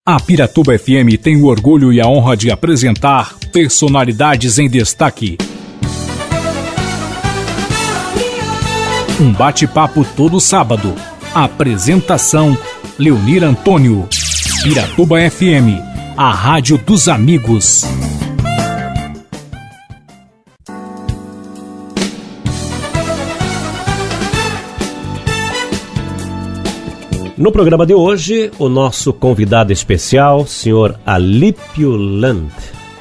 A Piratuba FM tem o orgulho e a honra de apresentar Personalidades em Destaque. Um bate-papo todo sábado. Apresentação: Leonir Antônio. Piratuba FM, a rádio dos amigos. No programa de hoje, o nosso convidado especial, Sr. Alípio Land,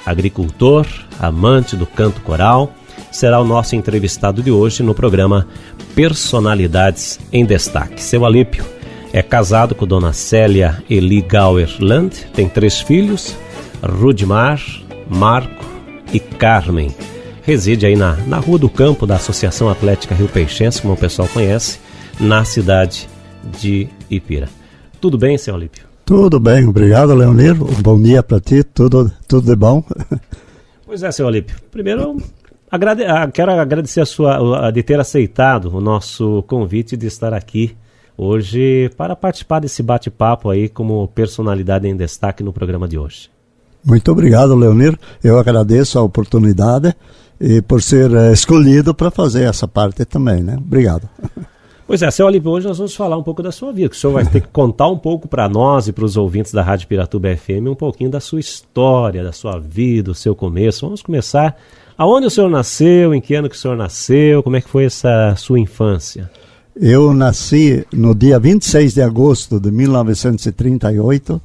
agricultor, amante do canto coral, será o nosso entrevistado de hoje no programa Personalidades em Destaque. Seu Alípio é casado com Dona Célia Eli Gauer Land, tem 3 filhos, Rudimar, Marco e Carmen. Reside aí na Rua do Campo da Associação Atlética Rio Peixense, como o pessoal conhece, na cidade de Ipira. Tudo bem, seu Alípio? Tudo bem, obrigado, Leonir. Um bom dia para ti, tudo de bom. Pois é, seu Alípio. Primeiro, quero agradecer de ter aceitado o nosso convite de estar aqui hoje para participar desse bate-papo aí como personalidade em destaque no programa de hoje. Muito obrigado, Leonir. Eu agradeço a oportunidade e por ser escolhido para fazer essa parte também, né? Obrigado. Pois é, seu Alípio, hoje nós vamos falar um pouco da sua vida, que o senhor vai ter que contar um pouco para nós e para os ouvintes da Rádio Piratuba FM um pouquinho da sua história, da sua vida, do seu começo. Vamos começar. Aonde o senhor nasceu, em que ano que o senhor nasceu, como é que foi essa sua infância? Eu nasci no dia 26 de agosto de 1938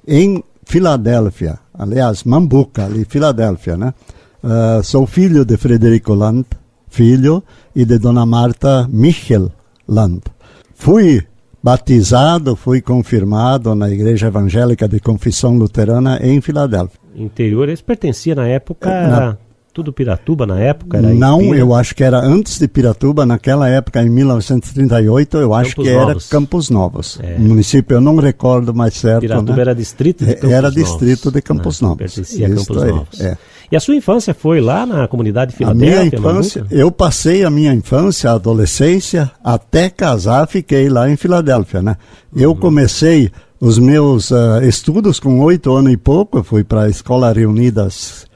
em Filadélfia, aliás, Mambuca, ali, Filadélfia, né? Sou filho de Frederico Land, filho, e de Dona Marta Michel Land. Fui batizado, fui confirmado na Igreja Evangélica de Confissão Luterana em Filadélfia. Interior, isso pertencia na época, tudo Piratuba na época? Era não, Ipira? Eu acho que era antes de Piratuba, naquela época, em 1938, eu acho que era Campos Novos. Município, eu não recordo mais certo. Piratuba, né? Era distrito de Campos Novos. Era distrito de Campos Novos. Pertencia a Campos Novos. E a sua infância foi lá na comunidade de Filadélfia? A minha infância, eu passei a minha infância, a adolescência, até casar, fiquei lá em Filadélfia, né? Eu comecei os meus estudos com 8 anos e pouco, eu fui para a Escola Reunidas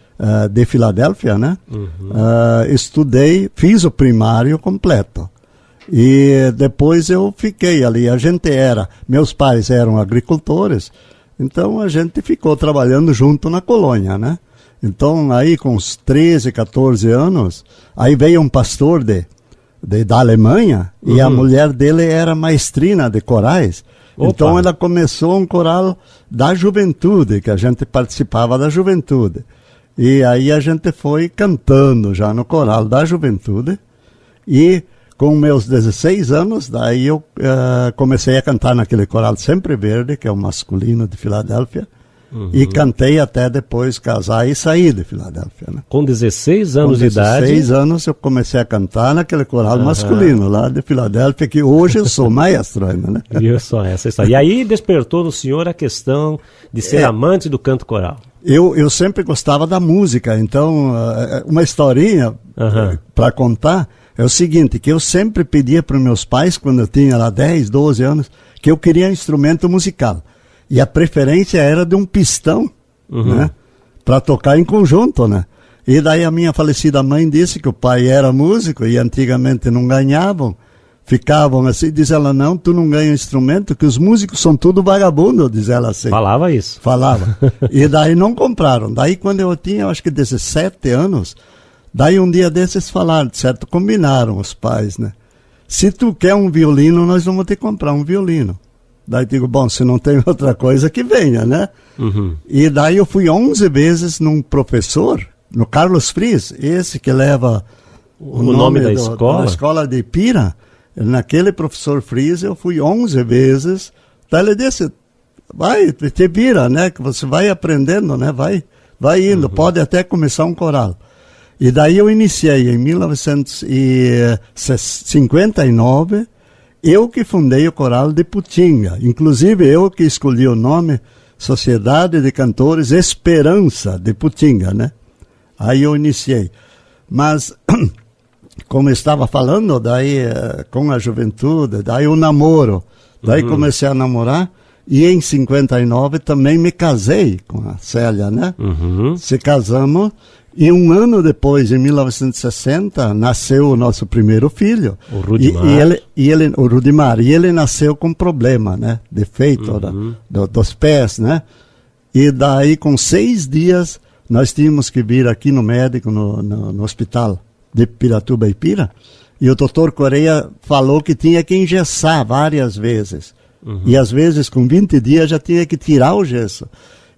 de Filadélfia, né? Estudei, fiz o primário completo. E depois eu fiquei ali, meus pais eram agricultores, então a gente ficou trabalhando junto na colônia, né? Então, aí com uns 13, 14 anos, aí veio um pastor da Alemanha, e a mulher dele era maestrina de corais. Opa. Então, ela começou um coral da juventude, que a gente participava da juventude. E aí a gente foi cantando já no coral da juventude. E com meus 16 anos, daí eu comecei a cantar naquele coral Sempre Verde, que é o masculino de Filadélfia. E cantei até depois casar e sair de Filadélfia, né? Com 16 anos de idade? Com 16 anos eu comecei a cantar naquele coral masculino lá de Filadélfia, que hoje eu sou maestro ainda, né? Isso, essa história. E aí despertou no senhor a questão de ser amante do canto coral? Eu sempre gostava da música, então uma historinha para contar é o seguinte, que eu sempre pedia para os meus pais, quando eu tinha lá 10, 12 anos, que eu queria um instrumento musical. E a preferência era de um pistão, né? Para tocar em conjunto, né? E daí a minha falecida mãe disse que o pai era músico e antigamente não ganhavam. Ficavam assim, diz ela, não, tu não ganha instrumento, que os músicos são tudo vagabundo, diz ela assim. Falava isso? Falava. E daí não compraram. Daí quando eu tinha, acho que 17 anos, daí um dia desses falaram, certo? Combinaram os pais, né? Se tu quer um violino, nós vamos te comprar um violino. Daí digo, bom, se não tem outra coisa que venha, né? E daí eu fui 11 vezes num professor, no Carlos Fries, esse que leva o nome da escola de Ipira. Naquele professor Fries eu fui 11 vezes. Daí ele disse, vai, te vira, né? Que você vai aprendendo, né? Vai indo, pode até começar um coral. E daí eu iniciei em 1959, eu que fundei o coral de Putinga, inclusive eu que escolhi o nome Sociedade de Cantores Esperança de Putinga, né? Aí eu iniciei. Mas, como eu estava falando, daí com a juventude, daí o namoro, daí comecei a namorar, E em 59 também me casei com a Célia, né? Se casamos e um ano depois, em 1960, nasceu o nosso primeiro filho. O Rudimar. O Rudimar. E ele nasceu com problema, né? Defeito dos pés, né? E daí, com 6 dias, nós tínhamos que vir aqui no médico, no hospital de Piratuba e Pira. E o doutor Correia falou que tinha que engessar várias vezes. E às vezes, com 20 dias, já tinha que tirar o gesso.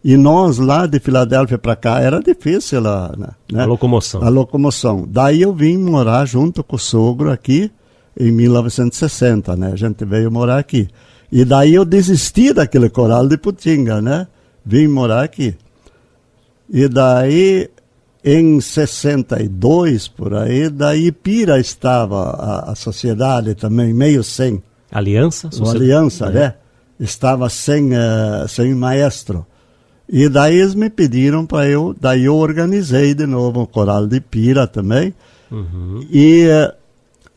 E nós, lá de Filadélfia para cá, era difícil né? A locomoção. A locomoção. Daí eu vim morar junto com o sogro aqui, em 1960, né? A gente veio morar aqui. E daí eu desisti daquele coral de Putinga, né? Vim morar aqui. E daí, em 62, por aí, daí Pira estava, a sociedade também, meio sem. Aliança? Aliança, né? Estava sem maestro. E daí eles me pediram para daí eu organizei de novo o coral de Pira também. E,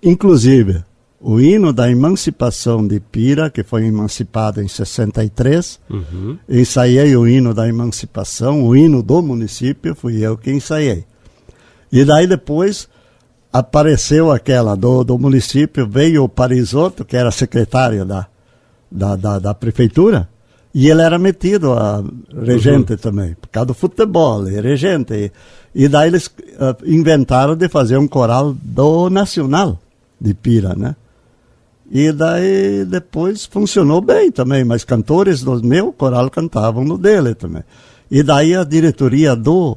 inclusive, o hino da emancipação de Pira, que foi emancipado em 63, ensaiei o hino da emancipação, o hino do município, fui eu que ensaiei. E daí depois apareceu aquela do município, veio o Parisotto, que era secretário da prefeitura, e ele era metido a regente também, por causa do futebol, regente. E daí eles inventaram de fazer um coral do Nacional de Pira, né? E daí depois funcionou bem também, mas cantores do meu coral cantavam no dele também. E daí a diretoria do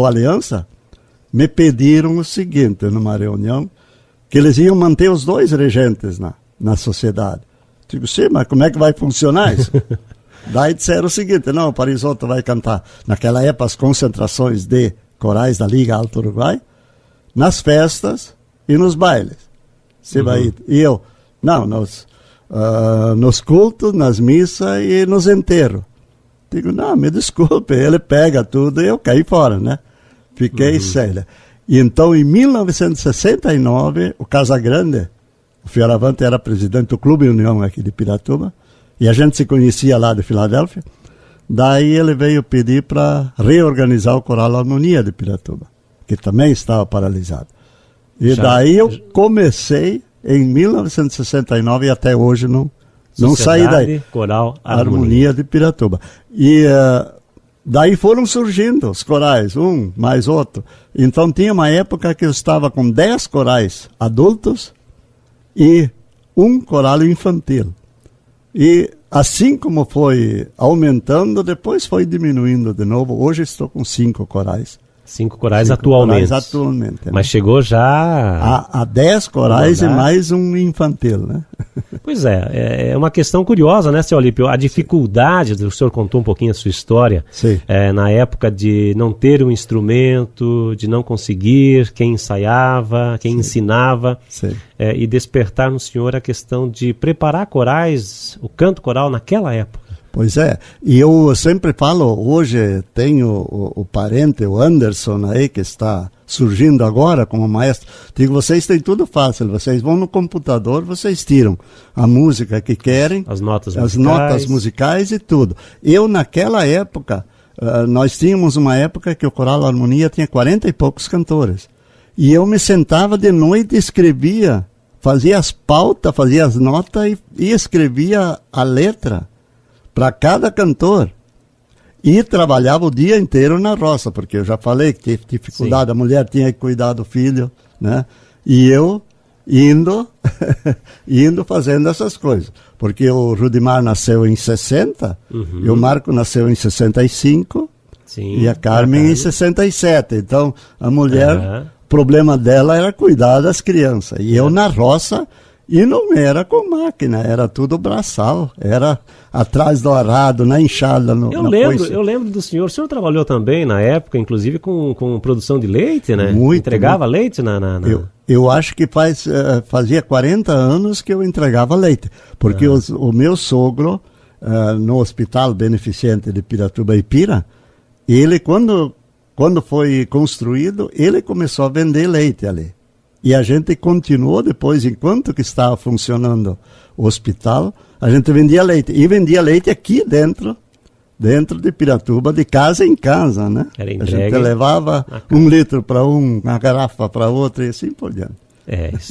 Aliança me pediram o seguinte, numa reunião, que eles iam manter os 2 regentes na sociedade. Digo, sim, mas como é que vai funcionar isso? Daí disseram o seguinte, não, o Parisotto vai cantar, naquela época, as concentrações de corais da Liga Alto Uruguai, nas festas e nos bailes. Você vai, e eu, não, nos cultos, nas missas e nos enterros. Digo, não, me desculpe, ele pega tudo e eu caí fora, né? Fiquei séria. E então, em 1969, o Casagrande, o Fioravante era presidente do Clube União aqui de Piratuba, e a gente se conhecia lá de Filadélfia. Daí ele veio pedir para reorganizar o Coral Harmonia de Piratuba, que também estava paralisado. E daí eu comecei em 1969 e até hoje não saí daí. Coral Harmonia de Piratuba. E daí foram surgindo os corais, um mais outro. Então tinha uma época que eu estava com 10 corais adultos e um coral infantil. E assim como foi aumentando, depois foi diminuindo de novo. Hoje estou com 5 corais. 5 corais atualmente. Corais atualmente, né? Mas chegou já a 10 corais e mais um infantil, né? Pois é uma questão curiosa, né, seu Alípio? A dificuldade, o senhor contou um pouquinho a sua história, na época de não ter um instrumento, de não conseguir, quem ensaiava, quem ensinava, e despertar no senhor a questão de preparar corais, o canto coral naquela época. Pois é, e eu sempre falo, hoje tenho o parente, o Anderson aí, que está surgindo agora como maestro. Digo, vocês têm tudo fácil, vocês vão no computador, vocês tiram a música que querem, as notas musicais e tudo. Eu, naquela época, nós tínhamos uma época que o Coral Harmonia tinha 40 e poucos cantores. E eu me sentava de noite e escrevia, fazia as pautas, fazia as notas e escrevia a letra para cada cantor. E trabalhava o dia inteiro na roça, porque eu já falei que teve dificuldade, a mulher tinha que cuidar do filho, né? E eu indo fazendo essas coisas. Porque o Rudimar nasceu em 60, e o Marco nasceu em 65, e a Carmen em 67. Então, a mulher, o problema dela era cuidar das crianças. E eu na roça. E não era com máquina, era tudo braçal, era atrás do arado, na enxada. Eu lembro do senhor. O senhor trabalhou também na época, inclusive com produção de leite, né? Entregava leite na... Eu acho que fazia 40 anos que eu entregava leite, porque o meu sogro, no Hospital Beneficente de Piratuba e Pira, ele, quando foi construído, ele começou a vender leite ali. E a gente continuou depois, enquanto que estava funcionando hospital, a gente vendia leite. E vendia leite aqui dentro de Piratuba, de casa em casa, né? Era a entregue gente levava 1 litro para uma garrafa para outra e assim por diante.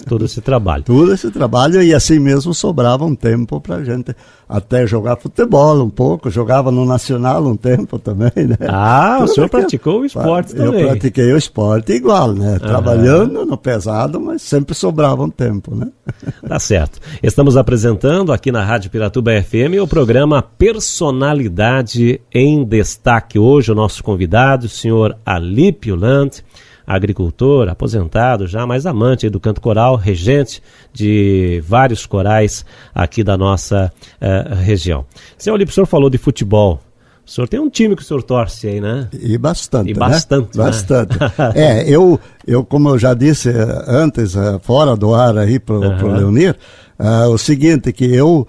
Todo esse trabalho. Todo esse trabalho, e assim mesmo sobrava um tempo para a gente até jogar futebol um pouco, jogava no Nacional um tempo também, né? O senhor praticou o esporte também. Eu pratiquei o esporte igual, né? Trabalhando no pesado, mas sempre sobrava um tempo, né? Tá certo. Estamos apresentando aqui na Rádio Piratuba FM o programa Personalidade em Destaque. Hoje o nosso convidado, o senhor Alípio Landt, agricultor, aposentado já, mas amante do canto coral, regente de vários corais aqui da nossa região. Senhor Alípio, o senhor falou de futebol. O senhor tem um time que o senhor torce aí, né? E bastante, né? Bastante. Eu, como eu já disse antes, fora do ar aí pro Leonir, o seguinte, que eu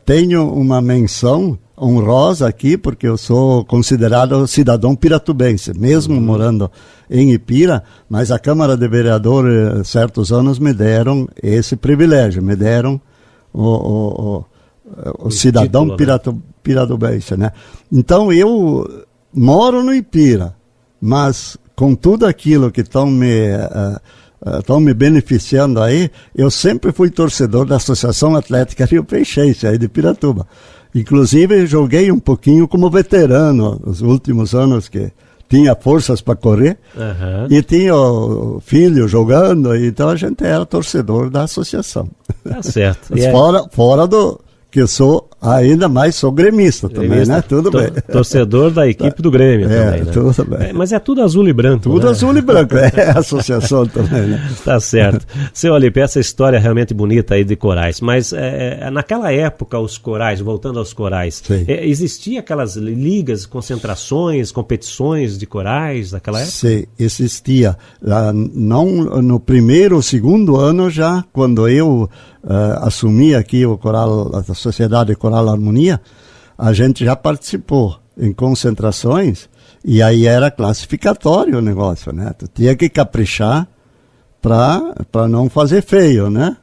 tenho uma menção honrosa aqui, porque eu sou considerado cidadão piratubense, mesmo morando em Ipira, mas a Câmara de Vereadores, certos anos, me deram esse privilégio, me deram o cidadão título, piratubense, né? Então eu moro no Ipira, mas com tudo aquilo que estão me beneficiando aí, eu sempre fui torcedor da Associação Atlética Rio Peixense, aí de Piratuba. Inclusive, joguei um pouquinho como veterano nos últimos anos, que tinha forças para correr, e tinha o filho jogando, então a gente era torcedor da associação. Tá certo. Fora do que eu sou, ainda mais sou gremista também, né? Tudo bem. Torcedor da equipe do Grêmio também, né? Tudo bem. Mas é tudo azul e branco, Tudo, né? Azul e branco, a associação também, né? Tá certo. Seu Alípio, essa história é realmente bonita aí de corais, mas naquela época os corais, voltando aos corais, existia aquelas ligas, concentrações, competições de corais naquela época? Sim, existia. Não no primeiro ou segundo ano já, quando eu assumi aqui o coral, a Sociedade Coral Harmonia, a gente já participou em concentrações, e aí era classificatório o negócio, né? Tu tinha que caprichar para não fazer feio, né?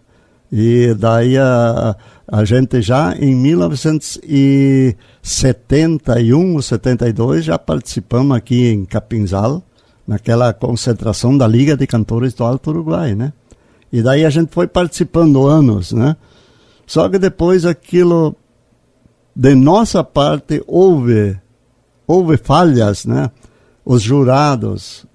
E daí a gente já em 1971 ou 72 já participamos aqui em Capinzal, naquela concentração da Liga de Cantores do Alto Uruguai, né? E daí a gente foi participando anos, né? Só que depois aquilo, de nossa parte, houve falhas, né? Os jurados,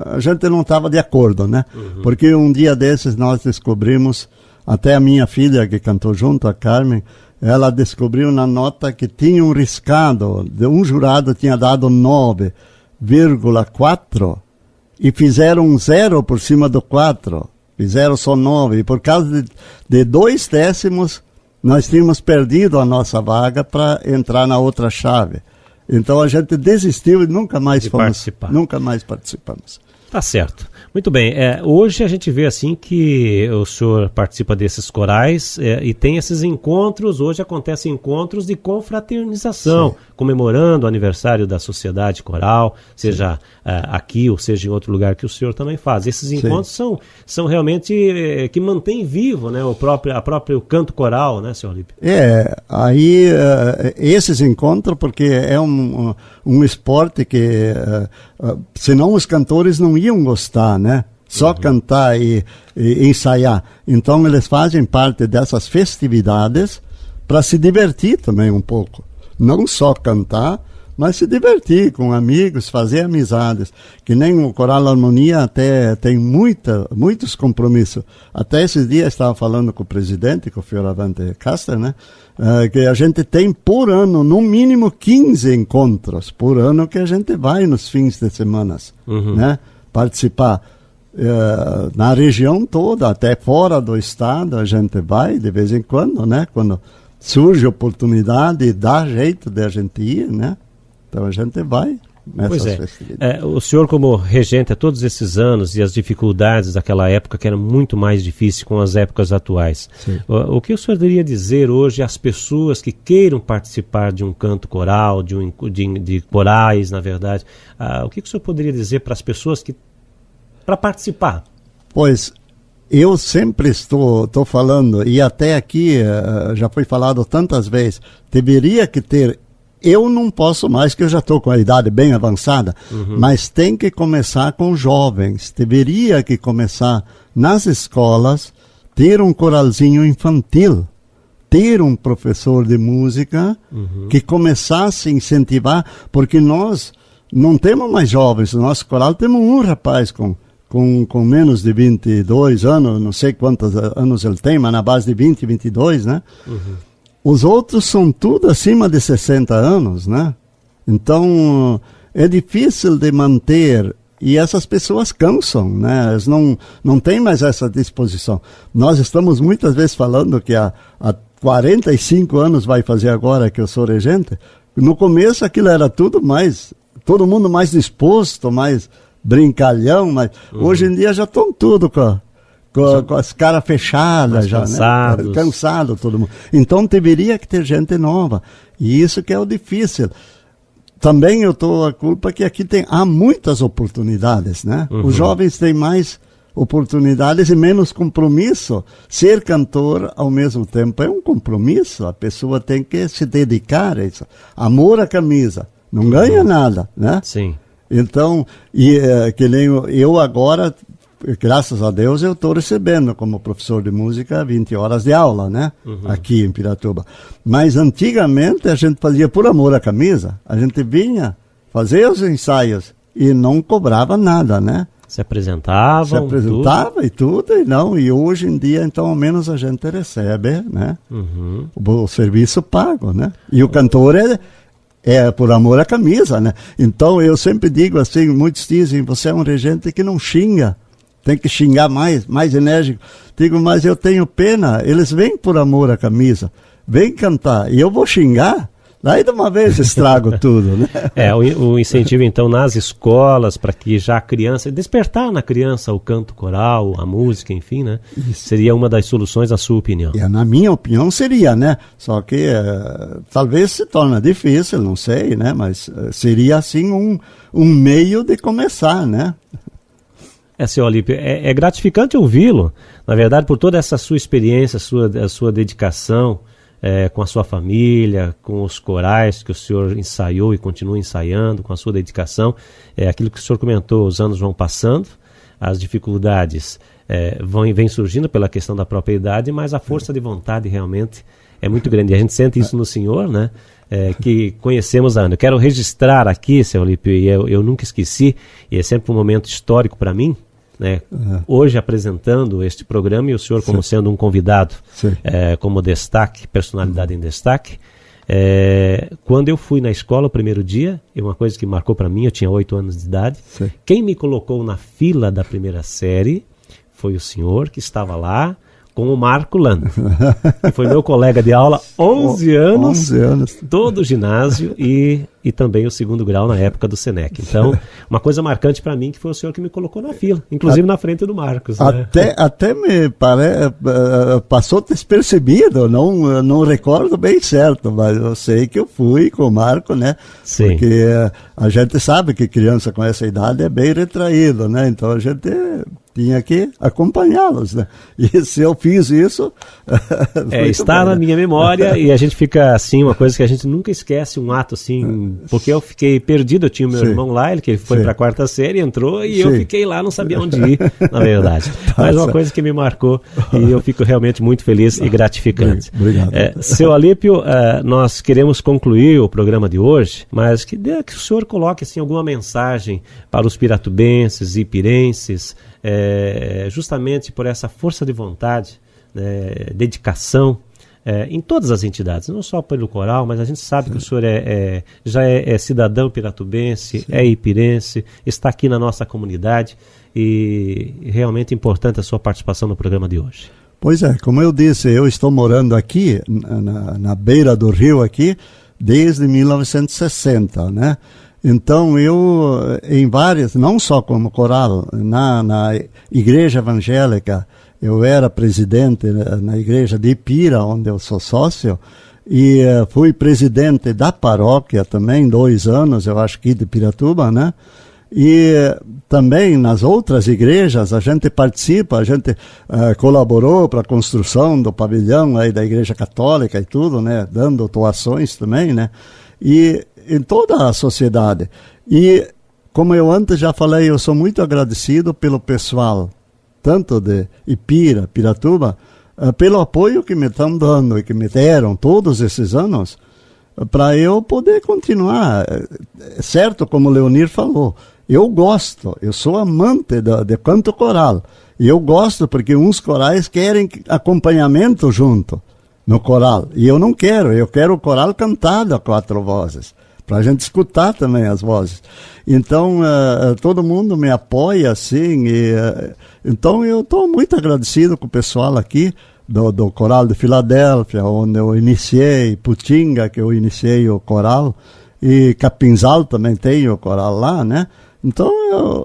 a gente não estava de acordo, né? Porque um dia desses nós descobrimos, até a minha filha que cantou junto, a Carmen, ela descobriu na nota que tinha um riscado, um jurado tinha dado 9,4 e fizeram um 0 por cima do 4. Fizeram só 9, e por causa de 2 décimos, nós tínhamos perdido a nossa vaga para entrar na outra chave. Então a gente desistiu e nunca mais participamos. Tá certo. Muito bem. Hoje a gente vê assim que o senhor participa desses corais e tem esses encontros. Hoje acontecem encontros de confraternização, comemorando o aniversário da Sociedade Coral, seja aqui ou seja em outro lugar que o senhor também faz. Esses encontros são realmente que mantêm vivo, né, a próprio canto coral, né, senhor Alípio? Aí esses encontros, porque é um esporte que senão os cantores não iam gostar, né? Só cantar e ensaiar. Então eles fazem parte dessas festividades para se divertir também um pouco. Não só cantar, mas se divertir com amigos, fazer amizades. Que nem o Coral Harmonia até tem muitos compromissos. Até esses dias estava falando com o presidente, com o Fioravante Caster, né? Que a gente tem por ano, no mínimo 15 encontros por ano que a gente vai nos fins de semana, né? Participar. Na região toda, até fora do estado, a gente vai de vez em quando, né? Quando surge oportunidade e dá jeito de a gente ir, né? Então a gente vai nessas festividades. O senhor, como regente há todos esses anos e as dificuldades daquela época, que era muito mais difícil com as épocas atuais, o que o senhor poderia dizer hoje às pessoas que queiram participar de um canto coral, de corais, na verdade? O que o senhor poderia dizer para as pessoas para participar? Pois, eu sempre estou falando, e até aqui já foi falado tantas vezes, deveria que ter, eu não posso mais, que eu já estou com a idade bem avançada, mas tem que começar com jovens, deveria que começar nas escolas, ter um coralzinho infantil, ter um professor de música que começasse a incentivar, porque nós não temos mais jovens, no nosso coral temos um rapaz com menos de 22 anos, não sei quantos anos ele tem, mas na base de 20, 22, né? Os outros são tudo acima de 60 anos, né? Então, é difícil de manter, e essas pessoas cansam, né? Elas não têm mais essa disposição. Nós estamos muitas vezes falando que há 45 anos vai fazer agora que eu sou regente. No começo aquilo era tudo mais, todo mundo mais disposto, mais brincalhão, mas hoje em dia já estão tudo com as caras fechadas, já, cansados. Né? Cansado todo mundo. Então deveria que ter gente nova. E isso que é o difícil. Também eu estou a culpa que aqui há muitas oportunidades, né? Os jovens têm mais oportunidades e menos compromisso. Ser cantor, ao mesmo tempo, é um compromisso. A pessoa tem que se dedicar a isso. Amor à camisa. Não ganha nada, né? Sim. Então, que nem eu agora, graças a Deus, eu estou recebendo como professor de música 20 horas de aula, né? Aqui em Piratuba. Mas antigamente a gente fazia por amor à camisa. A gente vinha fazer os ensaios e não cobrava nada, né? Se apresentava tudo. E hoje em dia, então, ao menos a gente recebe, né? O serviço pago, né? E o cantor é por amor à camisa, né? Então eu sempre digo assim, muitos dizem, você é um regente que não xinga, tem que xingar mais enérgico. Digo, mas eu tenho pena, eles vêm por amor à camisa, vêm cantar, e eu vou xingar? Daí de uma vez estrago tudo, né? O incentivo então nas escolas para que já a criança, despertar na criança o canto coral, a música, enfim, né? Isso. Seria uma das soluções, na sua opinião? Na minha opinião seria, né? Só que talvez se torne difícil, não sei, né? Mas seria assim um meio de começar, né? Seu Alípio, é gratificante ouvi-lo, na verdade, por toda essa sua experiência, a sua dedicação, com a sua família, com os corais que o senhor ensaiou e continua ensaiando, com a sua dedicação. Aquilo que o senhor comentou, os anos vão passando, as dificuldades vêm surgindo pela questão da própria idade, mas a força de vontade realmente é muito grande. E a gente sente isso no senhor, né? Que conhecemos há anos. Eu quero registrar aqui, seu Alípio, e eu nunca esqueci, e é sempre um momento histórico para mim, né? Hoje apresentando este programa e o senhor como sendo um convidado como destaque, personalidade em destaque. Quando eu fui na escola o primeiro dia, uma coisa que marcou para mim, eu tinha 8 anos de idade, quem me colocou na fila da primeira série foi o senhor que estava lá com o Marco Lando, que foi meu colega de aula 11 anos, todo o ginásio e também o segundo grau na época do Senec. Então, uma coisa marcante para mim que foi o senhor que me colocou na fila, inclusive na frente do Marcos. Né? Até me passou despercebido, não recordo bem certo, mas eu sei que eu fui com o Marco, né? Sim. Porque a gente sabe que criança com essa idade é bem retraído, né? Então a gente tinha que acompanhá-los, né? E se eu fiz isso... está na minha memória e a gente fica assim, uma coisa que a gente nunca esquece, um ato assim, porque eu fiquei perdido, eu tinha o meu irmão lá, ele foi para a 4ª série, entrou e eu fiquei lá, não sabia onde ir, na verdade. Mas uma coisa que me marcou e eu fico realmente muito feliz e gratificante. Obrigado. Seu Alípio, nós queremos concluir o programa de hoje, mas que o senhor coloque assim, alguma mensagem para os piratubenses e ipirenses, justamente por essa força de vontade, dedicação, em todas as entidades, não só pelo coral, mas a gente sabe que o senhor já é cidadão piratubense, é ipirense, está aqui na nossa comunidade e realmente importante a sua participação no programa de hoje. Pois é, como eu disse, eu estou morando aqui, na beira do rio aqui, desde 1960, né? Então eu, em várias, não só como coral, na igreja evangélica, eu era presidente na igreja de Ipira, onde eu sou sócio, e fui presidente da paróquia também, 2 anos, eu acho que de Piratuba, né? E também nas outras igrejas a gente participa, a gente colaborou para a construção do pavilhão aí da Igreja Católica e tudo, né? Dando doações também, né? E em toda a sociedade. E como eu antes já falei, eu sou muito agradecido pelo pessoal, tanto de Ipira, Piratuba, pelo apoio que me estão dando e que me deram todos esses anos, para eu poder continuar. Certo, como o Leonir falou, eu gosto, eu sou amante de canto coral, e eu gosto porque uns corais querem acompanhamento junto no coral, e eu não quero, eu quero o coral cantado a 4 vozes, para a gente escutar também as vozes. Então, todo mundo me apoia assim, então eu estou muito agradecido com o pessoal aqui, do Coral de Filadélfia, onde eu iniciei, Putinga, que eu iniciei o coral, e Capinzal também tem o coral lá, né? Então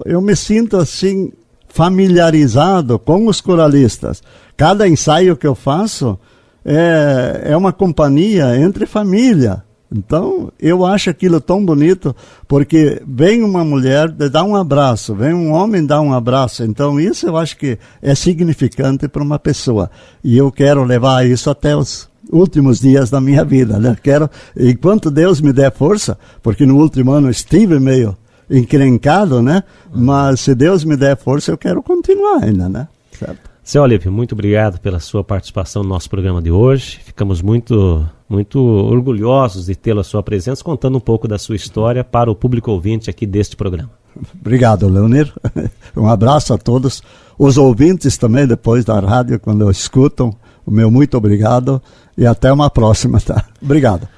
eu me sinto assim, familiarizado com os coralistas. Cada ensaio que eu faço é uma companhia entre família. Então, eu acho aquilo tão bonito, porque vem uma mulher dar um abraço, vem um homem dar um abraço. Então, isso eu acho que é significante para uma pessoa. E eu quero levar isso até os últimos dias da minha vida, né? Quero, enquanto Deus me der força, porque no último ano eu estive meio encrencado, né? Mas se Deus me der força, eu quero continuar ainda, né? Certo? Seu Alípio, muito obrigado pela sua participação no nosso programa de hoje. Ficamos muito orgulhosos de tê-lo à sua presença, contando um pouco da sua história para o público ouvinte aqui deste programa. Obrigado, Leonir. Um abraço a todos. Os ouvintes também, depois da rádio, quando escutam, o meu muito obrigado e até uma próxima, tá? Obrigado.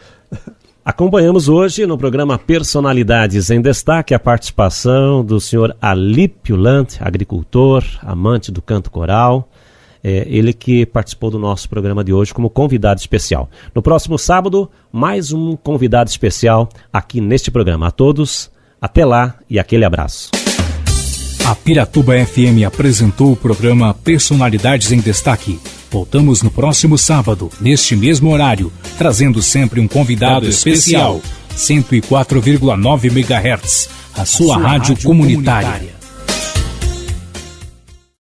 Acompanhamos hoje no programa Personalidades em Destaque a participação do senhor Alípio Lant, agricultor, amante do canto coral, ele que participou do nosso programa de hoje como convidado especial. No próximo sábado, mais um convidado especial aqui neste programa. A todos, até lá e aquele abraço. A Piratuba FM apresentou o programa Personalidades em Destaque. Voltamos no próximo sábado, neste mesmo horário, trazendo sempre um convidado especial. 104,9 MHz, a sua rádio comunitária.